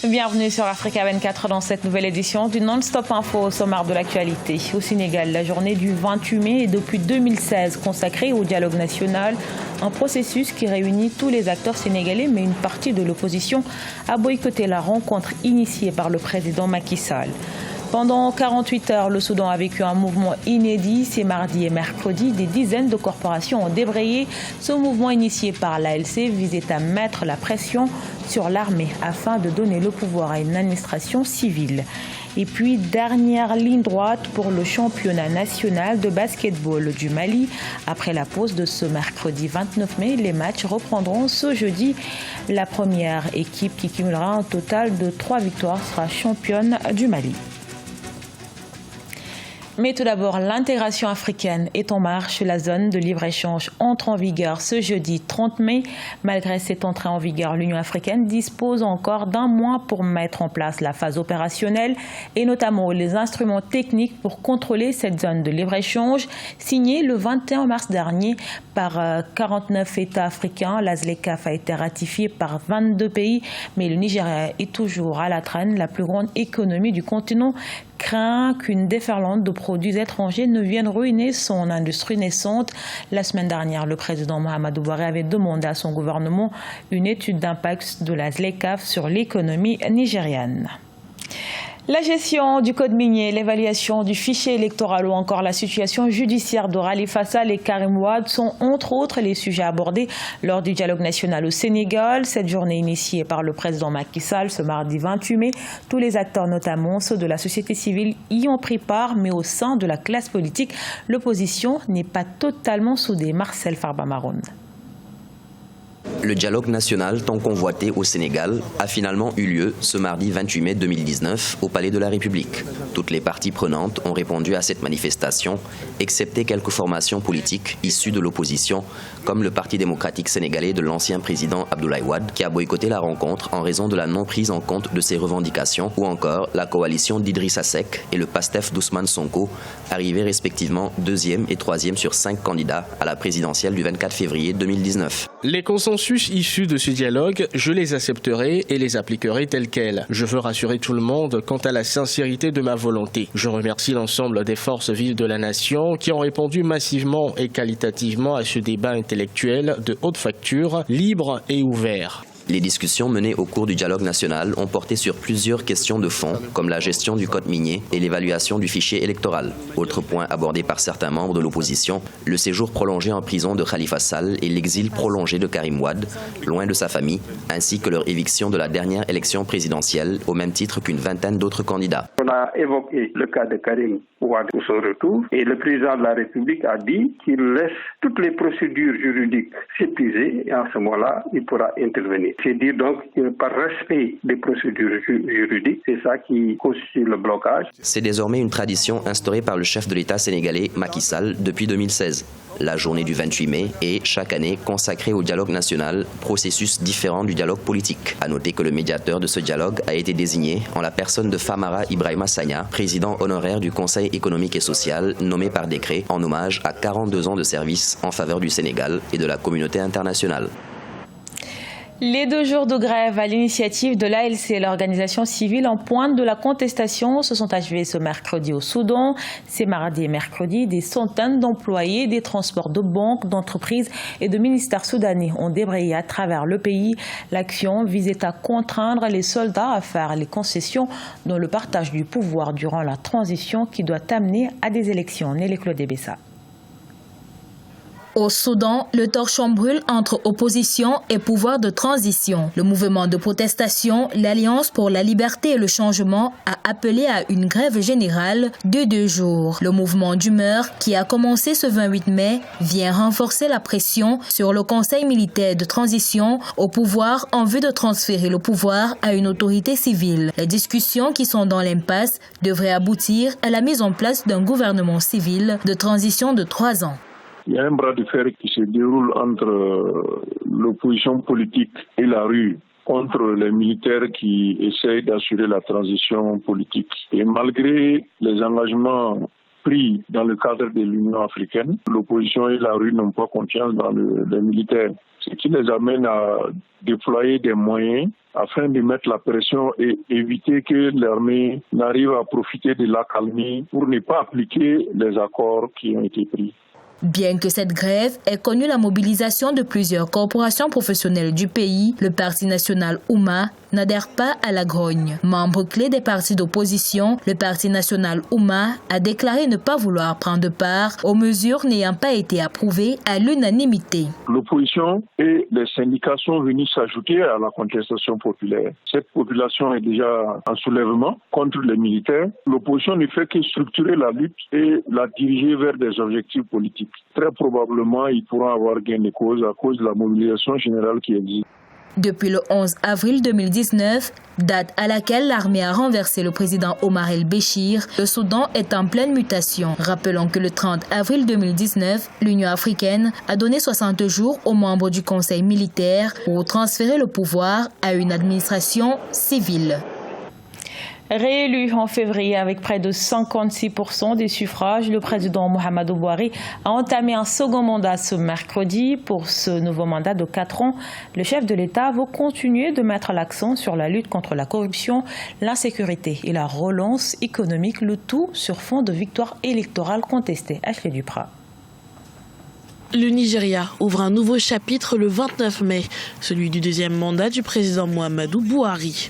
Bienvenue sur Africa 24 dans cette nouvelle édition du Non-Stop Info au sommaire de l'actualité. Au Sénégal, la journée du 28 mai est depuis 2016 consacrée au dialogue national, un processus qui réunit tous les acteurs sénégalais, mais une partie de l'opposition a boycotté la rencontre initiée par le président Macky Sall. Pendant 48 heures, le Soudan a vécu un mouvement inédit. Ces mardi et mercredi, des dizaines de corporations ont débrayé. Ce mouvement initié par l'ALC visait à mettre la pression sur l'armée afin de donner le pouvoir à une administration civile. Et puis, dernière ligne droite pour le championnat national de basketball du Mali. Après la pause de ce mercredi 29 mai, les matchs reprendront ce jeudi. La première équipe qui cumulera un total de 3 victoires sera championne du Mali. Mais tout d'abord, l'intégration africaine est en marche. La zone de libre-échange entre en vigueur ce jeudi 30 mai. Malgré cette entrée en vigueur, l'Union africaine dispose encore d'un mois pour mettre en place la phase opérationnelle et notamment les instruments techniques pour contrôler cette zone de libre-échange. Signée le 21 mars dernier par 49 États africains, la ZLECAf a été ratifiée par 22 pays, mais le Nigeria est toujours à la traîne. La plus grande économie du continent craint qu'une déferlante de produits étrangers ne vienne ruiner son industrie naissante. La semaine dernière, le président Mohamed Bouhari avait demandé à son gouvernement une étude d'impact de la ZLECAf sur l'économie nigériane. La gestion du code minier, l'évaluation du fichier électoral ou encore la situation judiciaire de Khalifa Sall et Karim Wade sont entre autres les sujets abordés lors du dialogue national au Sénégal. Cette journée initiée par le président Macky Sall ce mardi 28 mai, tous les acteurs, notamment ceux de la société civile, y ont pris part, mais au sein de la classe politique, l'opposition n'est pas totalement soudée. Marcel Farba-Maroun. Le dialogue national tant convoité au Sénégal a finalement eu lieu ce mardi 28 mai 2019 au Palais de la République. Toutes les parties prenantes ont répondu à cette manifestation, excepté quelques formations politiques issues de l'opposition, comme le Parti démocratique sénégalais de l'ancien président Abdoulaye Wade, qui a boycotté la rencontre en raison de la non prise en compte de ses revendications, ou encore la coalition d'Idrissa Seck et le PASTEF d'Ousmane Sonko, arrivés respectivement 2e et 3e sur 5 candidats à la présidentielle du 24 février 2019. Les consensus issus de ce dialogue, je les accepterai et les appliquerai tels quels. Je veux rassurer tout le monde quant à la sincérité de ma volonté. Je remercie l'ensemble des forces vives de la nation qui ont répondu massivement et qualitativement à ce débat intellectuel de haute facture, libre et ouvert. Les discussions menées au cours du dialogue national ont porté sur plusieurs questions de fond, comme la gestion du code minier et l'évaluation du fichier électoral. Autre point abordé par certains membres de l'opposition, le séjour prolongé en prison de Khalifa Sall et l'exil prolongé de Karim Wade, loin de sa famille, ainsi que leur éviction de la dernière élection présidentielle, au même titre qu'une vingtaine d'autres candidats. On a évoqué le cas de Karim Wade pour son retour et le président de la République a dit qu'il laisse toutes les procédures juridiques s'épuiser et en ce moment-là, il pourra intervenir. C'est dire donc que par respect des procédures juridiques, c'est ça qui constitue le blocage. C'est désormais une tradition instaurée par le chef de l'État sénégalais Macky Sall depuis 2016. La journée du 28 mai est chaque année consacrée au dialogue national, processus différent du dialogue politique. À noter que le médiateur de ce dialogue a été désigné en la personne de Famara Ibrahima Sagna, président honoraire du Conseil économique et social, nommé par décret en hommage à 42 ans de service en faveur du Sénégal et de la communauté internationale. Les 2 jours de grève à l'initiative de l'ALC, l'organisation civile en pointe de la contestation, se sont achevés ce mercredi au Soudan. Ces mardi et mercredi, des centaines d'employés des transports de banques, d'entreprises et de ministères soudanais ont débrayé à travers le pays. L'action visait à contraindre les soldats à faire les concessions dans le partage du pouvoir durant la transition qui doit amener à des élections. Nelly Claude Bessa. Au Soudan, le torchon brûle entre opposition et pouvoir de transition. Le mouvement de protestation, l'Alliance pour la liberté et le changement, a appelé à une grève générale de 2 jours. Le mouvement d'humeur, qui a commencé ce 28 mai, vient renforcer la pression sur le Conseil militaire de transition au pouvoir en vue de transférer le pouvoir à une autorité civile. Les discussions qui sont dans l'impasse devraient aboutir à la mise en place d'un gouvernement civil de transition de 3 ans. Il y a un bras de fer qui se déroule entre l'opposition politique et la rue contre les militaires qui essayent d'assurer la transition politique. Et malgré les engagements pris dans le cadre de l'Union africaine. L'opposition et la rue n'ont pas confiance dans les militaires, ce qui les amène à déployer des moyens afin de mettre la pression et éviter que l'armée n'arrive à profiter de l'accalmie pour ne pas appliquer les accords qui ont été pris. Bien que cette grève ait connu la mobilisation de plusieurs corporations professionnelles du pays, le Parti national Oumma n'adhère pas à la grogne. Membre clé des partis d'opposition, le Parti national Oumma a déclaré ne pas vouloir prendre part aux mesures n'ayant pas été approuvées à l'unanimité. L'opposition et les syndicats sont venus s'ajouter à la contestation populaire. Cette population est déjà en soulèvement contre les militaires. L'opposition ne fait que structurer la lutte et la diriger vers des objectifs politiques. Très probablement, ils pourront avoir gain de cause à cause de la mobilisation générale qui existe. Depuis le 11 avril 2019, date à laquelle l'armée a renversé le président Omar el-Béchir, le Soudan est en pleine mutation. Rappelons que le 30 avril 2019, l'Union africaine a donné 60 jours aux membres du Conseil militaire pour transférer le pouvoir à une administration civile. Réélu en février avec près de 56% des suffrages, le président Mohamedou Bouhari a entamé un second mandat ce mercredi. Pour ce nouveau mandat de 4 ans, le chef de l'État veut continuer de mettre l'accent sur la lutte contre la corruption, l'insécurité et la relance économique, le tout sur fond de victoire électorale contestée. Ashley Duprat. Le Nigeria ouvre un nouveau chapitre le 29 mai, celui du deuxième mandat du président Mohamedou Bouhari.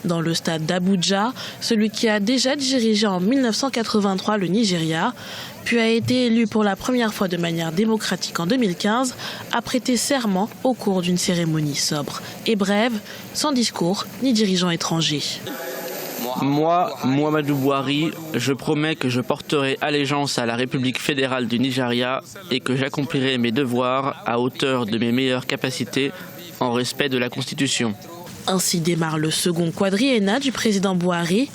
Dans le stade d'Abuja, celui qui a déjà dirigé en 1983 le Nigeria, puis a été élu pour la première fois de manière démocratique en 2015, a prêté serment au cours d'une cérémonie sobre et brève, sans discours ni dirigeant étranger. Moi, Mohamedou Bouhari, je promets que je porterai allégeance à la République fédérale du Nigeria et que j'accomplirai mes devoirs à hauteur de mes meilleures capacités en respect de la Constitution. Ainsi démarre le second quadriennat du président Bouhari,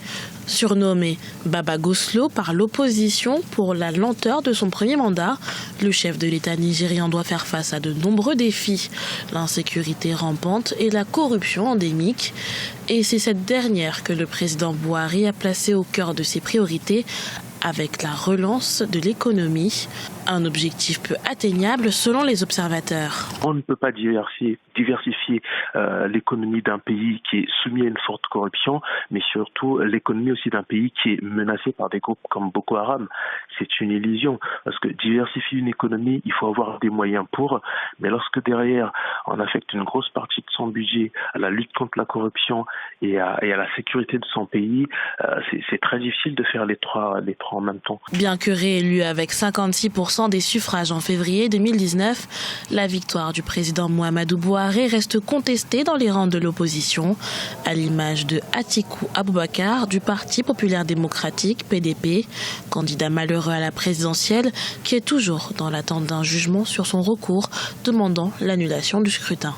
surnommé Baba Goslo par l'opposition pour la lenteur de son premier mandat. Le chef de l'État nigérian doit faire face à de nombreux défis, l'insécurité rampante et la corruption endémique. Et c'est cette dernière que le président Bouhari a placée au cœur de ses priorités avec la relance de l'économie, un objectif peu atteignable selon les observateurs. On ne peut pas diversifier l'économie d'un pays qui est soumis à une forte corruption, mais surtout l'économie aussi d'un pays qui est menacé par des groupes comme Boko Haram. C'est une illusion, parce que diversifier une économie, il faut avoir des moyens pour, mais lorsque derrière on affecte une grosse partie de son budget à la lutte contre la corruption et à la sécurité de son pays, c'est très difficile de faire les trois en même temps. Bien que réélu avec 56% des suffrages en février 2019, la victoire du président Mohamedou Bouhari reste contestée dans les rangs de l'opposition, à l'image de Atiku Abubakar du Parti populaire démocratique PDP, candidat malheureux à la présidentielle qui est toujours dans l'attente d'un jugement sur son recours demandant l'annulation du scrutin.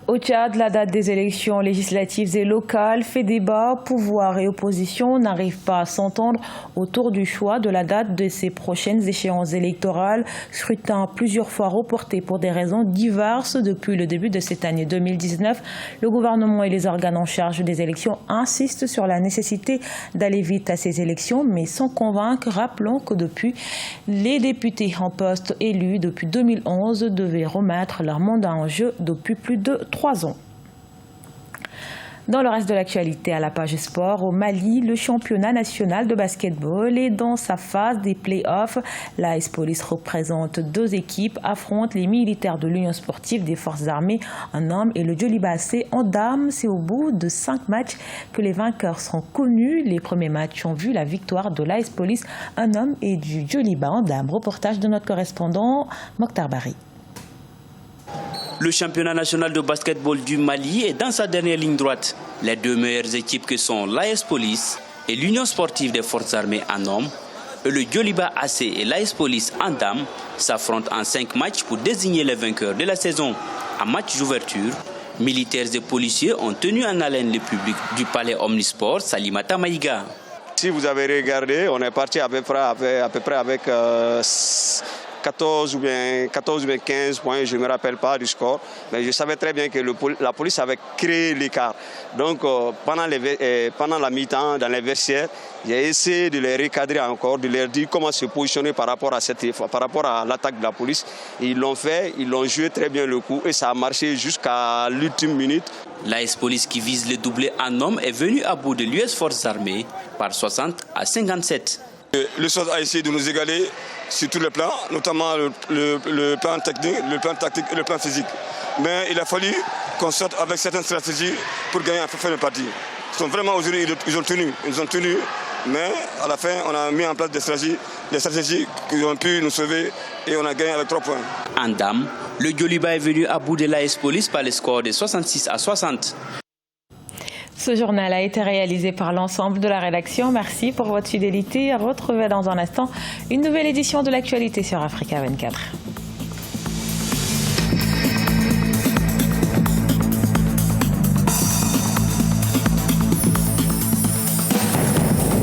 Au Tchad, la date des élections législatives et locales fait débat. Pouvoir et opposition n'arrivent pas à s'entendre autour du choix de la date de ces prochaines échéances électorales. Scrutin plusieurs fois reporté pour des raisons diverses depuis le début de cette année 2019. Le gouvernement et les organes en charge des élections insistent sur la nécessité d'aller vite à ces élections, mais sans convaincre. Rappelons que depuis, les députés en poste élus depuis 2011 devaient remettre leur mandat en jeu depuis plus de 3 ans. Dans le reste de l'actualité, à la page sport, au Mali, le championnat national de basketball est dans sa phase des play-offs. L'AS Police représente 2 équipes, affrontent les militaires de l'Union sportive des forces armées en hommes et le Djoliba AC en dames. C'est au bout de 5 matchs que les vainqueurs seront connus. Les premiers matchs ont vu la victoire de l'AS Police en hommes et du Djoliba en dames. Reportage de notre correspondant Mokhtar Bari. Le championnat national de basketball du Mali est dans sa dernière ligne droite. Les 2 meilleures équipes que sont l'AS Police et l'Union sportive des forces armées en hommes et le Djoliba AC et l'AS Police en dames s'affrontent en 5 matchs pour désigner les vainqueurs de la saison. En match d'ouverture, militaires et policiers ont tenu en haleine le public du palais Omnisport Salimata Si vous avez regardé, on est parti à peu près avec 4 14 ou bien 15 points, je ne me rappelle pas du score. Mais je savais très bien que la police avait créé l'écart. Donc pendant la mi-temps, dans les vestiaires, j'ai essayé de les recadrer encore, de leur dire comment se positionner par rapport à l'attaque de la police. Et ils l'ont fait, ils l'ont joué très bien le coup et ça a marché jusqu'à l'ultime minute. L'AS Police qui vise le doublé en hommes est venu à bout de l'US Forces Armées par 60 à 57. Le SWAT a essayé de nous égaler sur tous les plans, notamment le plan technique, le plan tactique et le plan physique. Mais il a fallu qu'on sorte avec certaines stratégies pour gagner à fin de partie. Vraiment aujourd'hui, ils ont tenu, mais à la fin, on a mis en place des stratégies qui ont pu nous sauver et on a gagné avec 3 points. En dames, le Djoliba est venu à bout de l'AS Police par le score de 66 à 60. Ce journal a été réalisé par l'ensemble de la rédaction. Merci pour votre fidélité. Retrouvez dans un instant une nouvelle édition de l'actualité sur Africa 24.